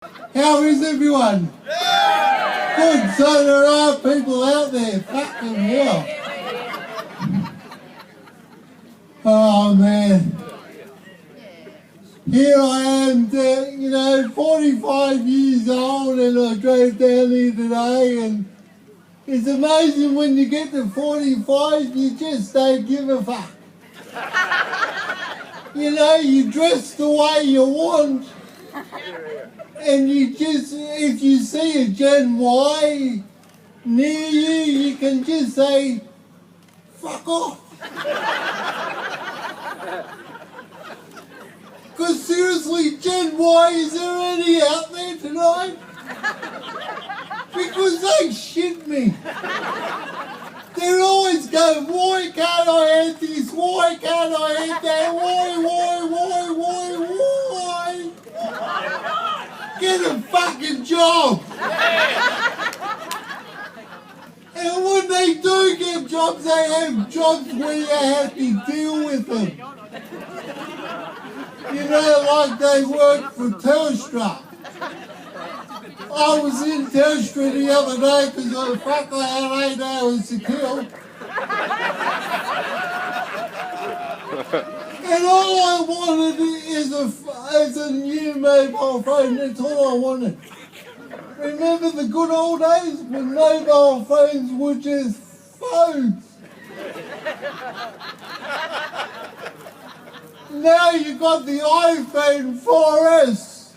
How is everyone? Yeah! Good, so there are people out there. Fucking hell. Oh man. Here I am, 45 years old, and I drove down here today, and it's amazing when you get to 45, you just don't give a fuck. You dress the way you want, and you just, if you see a Gen Y near you, you can just say, fuck off. Because seriously, Gen Y, is there any out there tonight? Because they shit me. They're always going, why can't I have this? Why can't I have that? Why? Get a fucking job. And when they do get jobs, they have jobs where you have to deal with them. Like they work for Telstra. I was in Telstra the other day because I had 8 hours to kill. And all I wanted is a new mobile phone. That's all I wanted. Remember the good old days when mobile phones were just phones? Now you got the iPhone 4S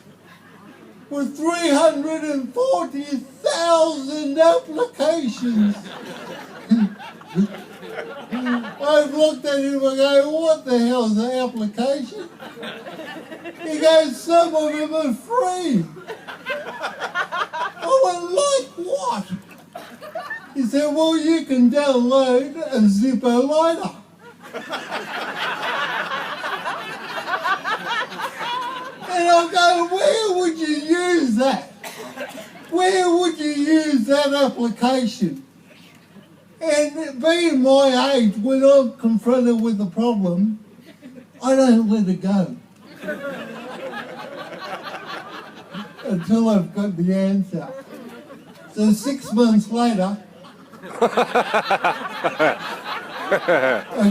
with 340,000 applications. I've looked at him and go, what the hell's the application? He goes, some of them are free. I went, like what? He said, well, you can download a Zippo lighter. And I go, where would you use that? Where would you use that application? And being my age, when I'm confronted with a problem, I don't let it go. Until I've got the answer. So 6 months later, I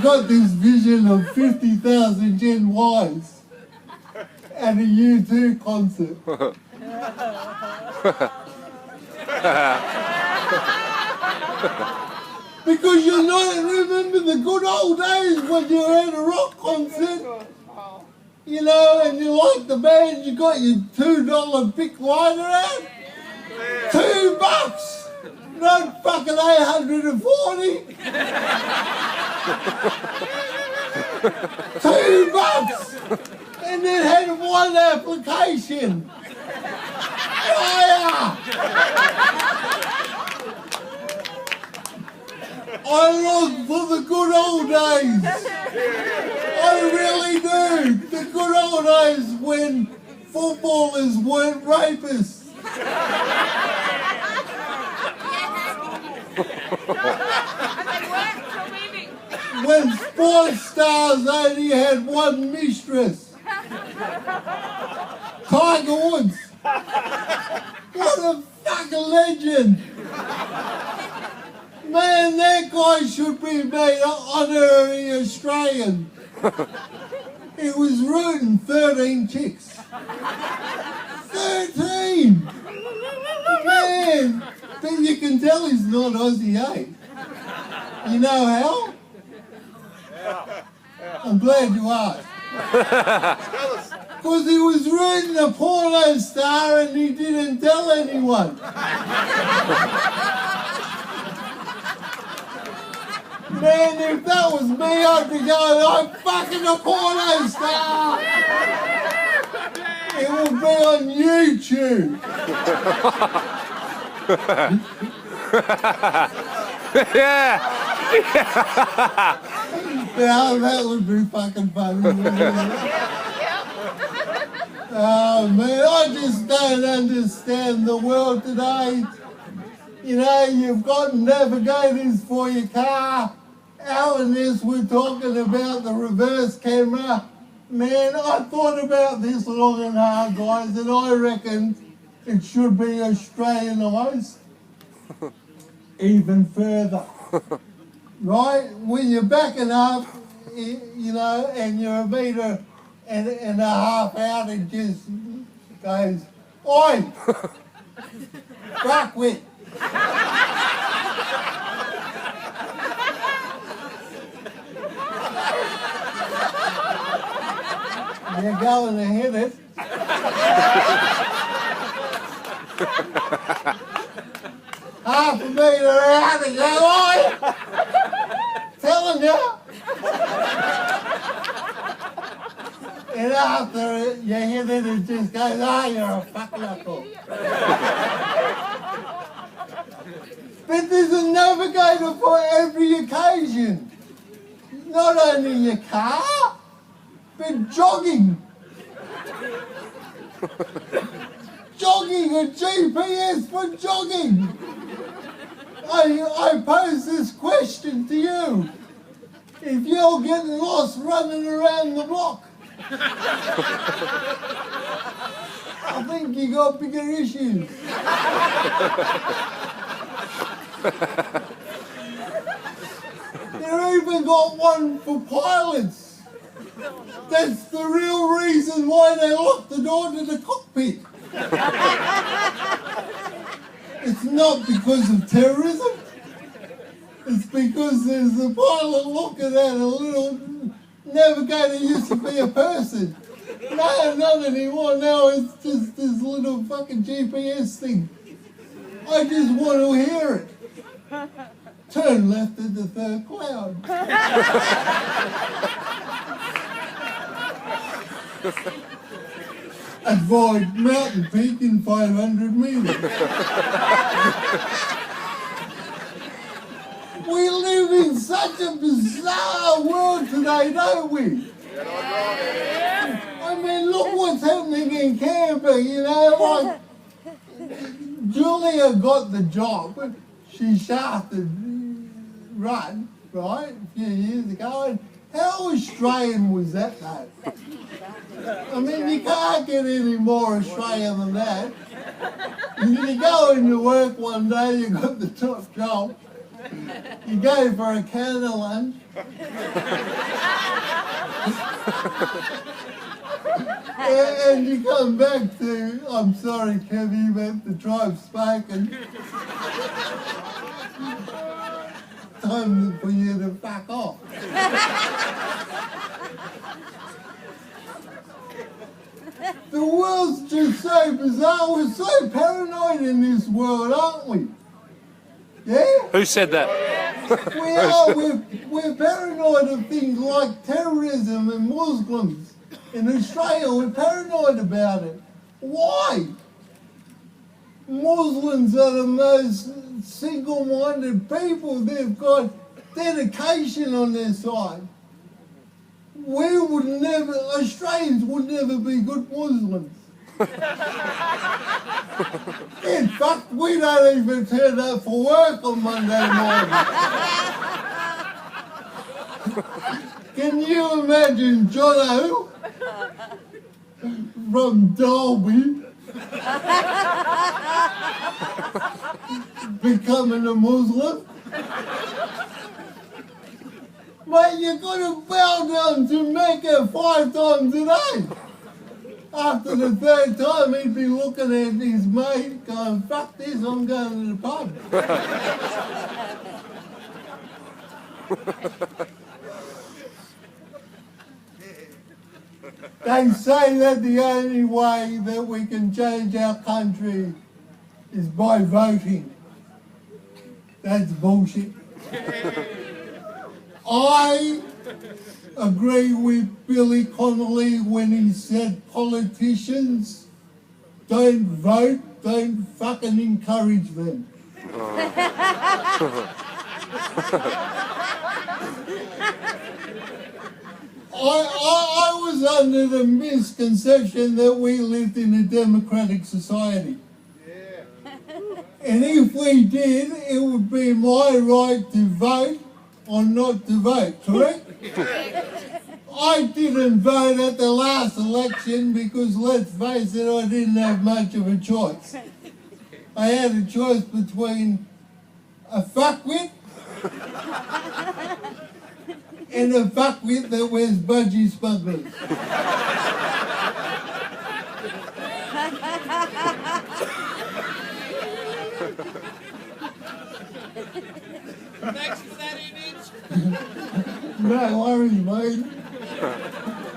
got this vision of 50,000 Gen Ys at a U2 concert. Because remember the good old days when you were at a rock concert, and you liked the band, you got your $2 Bic lighter out? $2! Not fucking 840! $2! And it had one application. Fire! I look for the good old days. I really do. The good old days when footballers weren't rapists. When sports stars only had one mistress. Tiger Woods. What a fucking legend. Man, that guy should be made an honorary Australian. He was rooting 13 chicks. 13! Man, but you can tell he's not Aussie, eh? You know how? I'm glad you asked. Because he was rooting a porno star and he didn't tell anyone. Man, if that was me, I'd be going, I'm fucking a porno star! It will be on YouTube. Yeah! Now that would be fucking funny, wouldn't it? Oh man, I just don't understand the world today. You've got navigators for your car. Alan, we're talking about the reverse camera. Man, I thought about this long and hard, guys, and I reckon It should be Australianised even further. Right? When you're backing up, you know, and you're a metre and a half out, it just goes, oi! Frack wit! You're going to hit it. Half a metre out and go, oi! Telling you. And after you hit it, it just goes, oh, you're a fucking knuckle. But there's a navigator for every occasion. Not only your car, but jogging. Jogging, a GPS for jogging. I pose this question to you. If you're getting lost running around the block, I think you got bigger issues. They even got one for pilots. That's the real reason why they locked the door to the cockpit. It's not because of terrorism. It's because there's a pilot looking at a little navigator used to be a person. No, not anymore. Now it's just this little fucking GPS thing. I just want to hear it. Turn left at the third cloud. Avoid mountain peak in 500 meters. We live in such a bizarre world today, don't we? I mean, look what's happening in Canberra, you know, like Julia got the job. She shafted Rudd, right, a few years ago, and how Australian was that though? I mean, you can't get any more Australian than that. You go into work one day, you got the top job, you go for a can of lunch, and you come back to, I'm sorry Kevy, but the tribe's spoken. Time for you to back off. The world's just so bizarre. We're so paranoid in this world, aren't we? Yeah? Who said that? We are. We're paranoid of things like terrorism and Muslims. In Australia, we're paranoid about it. Why? Muslims are the most single-minded people. They've got dedication on their side. We would never, Australians would never be good Muslims. In fact, we don't even turn up for work on Monday morning. Can you imagine Jono from Dalby becoming a Muslim? Mate, you've got to bow down to Mecca 5 times a day. After the third time, he'd be looking at his mate going, fuck this, I'm going to the pub. They say that the only way that we can change our country is by voting. That's bullshit. I agree with Billy Connolly when he said politicians don't vote, don't fucking encourage them. I was under the misconception that we lived in a democratic society. And if we did, it would be my right to vote or not to vote, correct? I didn't vote at the last election because, let's face it, I didn't have much of a choice. I had a choice between a fuckwit and a fuckwit that wears budgie smugglers. Thanks for that image. No worries, mate.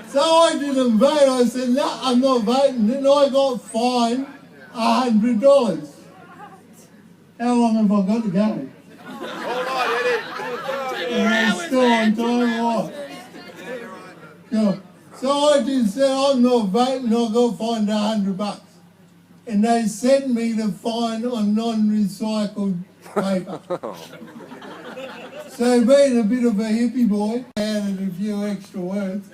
So I didn't vote. I said, no, I'm not voting. Then I got fined $100. How long have I got to go? All right, Eddie. I'm still on time, what? Yeah. So I just said, I'm not voting, I got fined $100. And they sent me the fine on non-recycled paper. So being a bit of a hippie boy, I added a few extra words.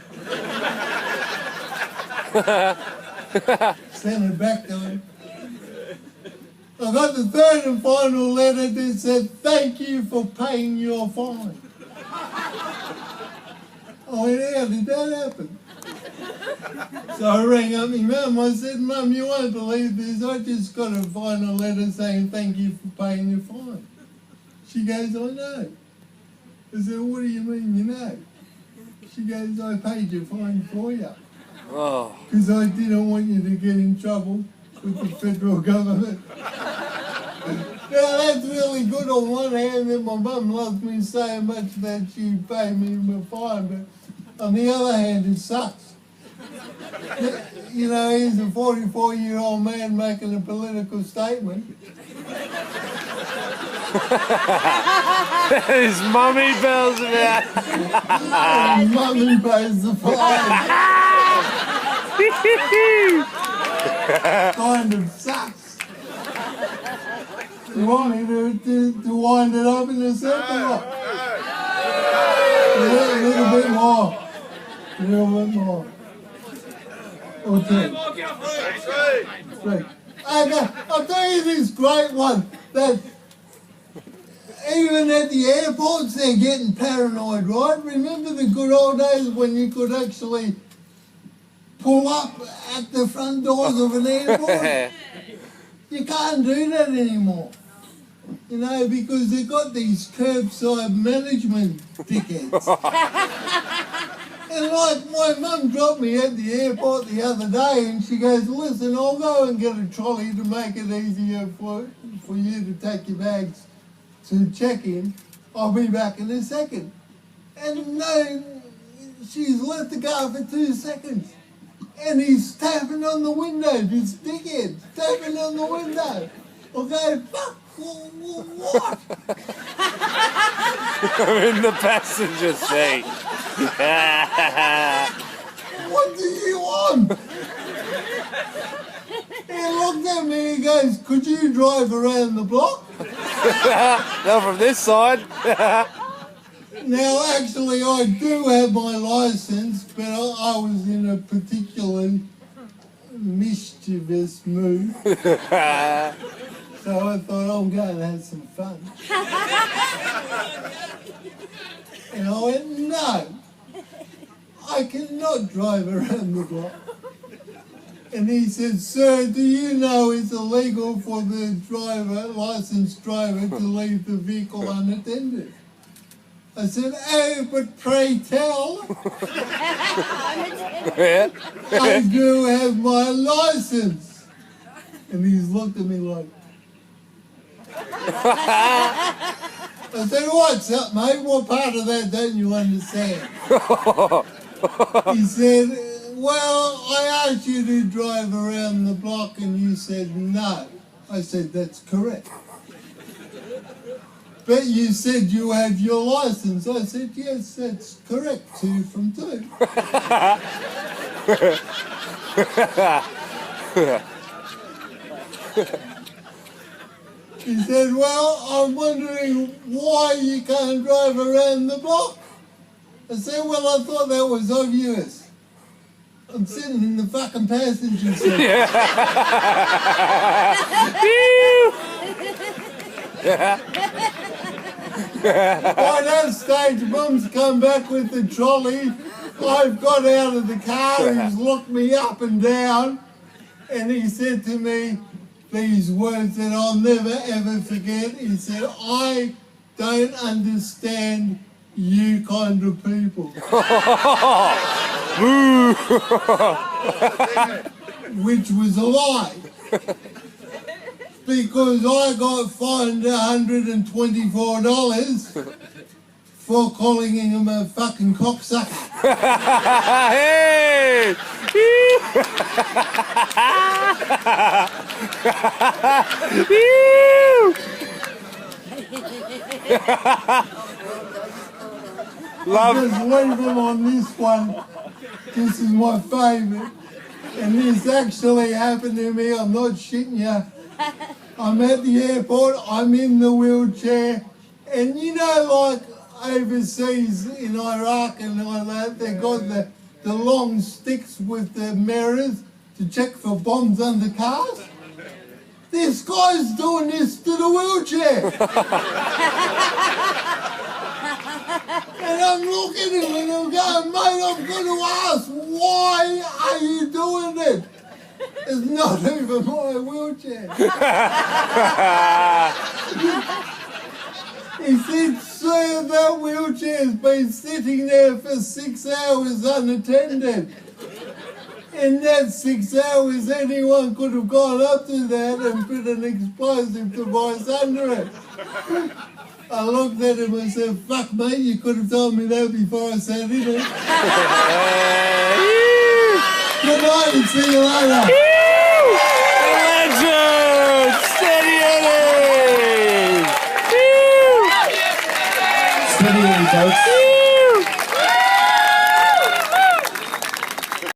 Sent it back to him. I got the third and final letter that said, thank you for paying your fine. I went, how did that happen? So I rang up my mum. I said, Mum, you won't believe this. I just got a final letter saying thank you for paying your fine. She goes, I know. I said, what do you mean you know? She goes, I paid your fine for you. Oh. Because I didn't want you to get in trouble with the federal government. Now that's really good on one hand that my mum loves me so much that she paid me my fine, but on the other hand it sucks. You know, he's a 44-year-old man making a political statement. His mummy bells about. Mummy pays the fine. Kind of sucks. You want me to wind it up in a second? A little bit more. A little bit more. Okay. Three. I'll tell you this great one that even at the airports they're getting paranoid, right? Remember the good old days when you could actually pull up at the front doors of an airport? You can't do that anymore. You know, because they've got these curbside management tickets. And like my mum dropped me at the airport the other day and she goes, listen, I'll go and get a trolley to make it easier for you to take your bags to check in. I'll be back in a second. And no, she's let the car for 2 seconds. And he's tapping on the window, this dickhead, tapping on the window. I'll go, fuck, what? I'm in the passenger seat. What do you want? He looked at me and he goes, could you drive around the block? Not from this side. Now, actually, I do have my license, but I was in a particularly mischievous mood. So I thought, I'm going to have some fun. And I went, no, I cannot drive around the block. And he said, sir, do you know it's illegal for the licensed driver to leave the vehicle unattended? I said, oh, but pray tell, I do have my license. And he's looked at me like, I said, what's up, mate? What part of that don't you understand? He said, well, I asked you to drive around the block and you said no. I said, that's correct. But you said you have your license. I said, yes, that's correct. 2 from 2. He said, well, I'm wondering why you can't drive around the block. I said, well, I thought that was obvious. I'm sitting in the fucking passenger seat. By that stage, Mum's come back with the trolley. I've got out of the car, he's looked me up and down, and he said to me these words that I'll never ever forget. He said, I don't understand you kind of people. Which was a lie. Because I got fined $124 for calling him a fucking cocksucker. Hey! Love. Just leave them on this one. This is my favourite. And this actually happened to me. I'm not shitting you. I'm at the airport. I'm in the wheelchair. And you know, like overseas in Iraq and all that, they got the long sticks with the mirrors to check for bombs under cars. This guy's doing this to the wheelchair. And I'm looking at him and I'm going, mate, I'm going to ask, why are you doing it? It's not even my wheelchair. He said, sir, that wheelchair's been sitting there for 6 hours unattended. In that 6 hours, anyone could have gone up to that and put an explosive device under it. I looked at him and said, fuck mate, you could have told me that before I sat in it. Good night and see you later.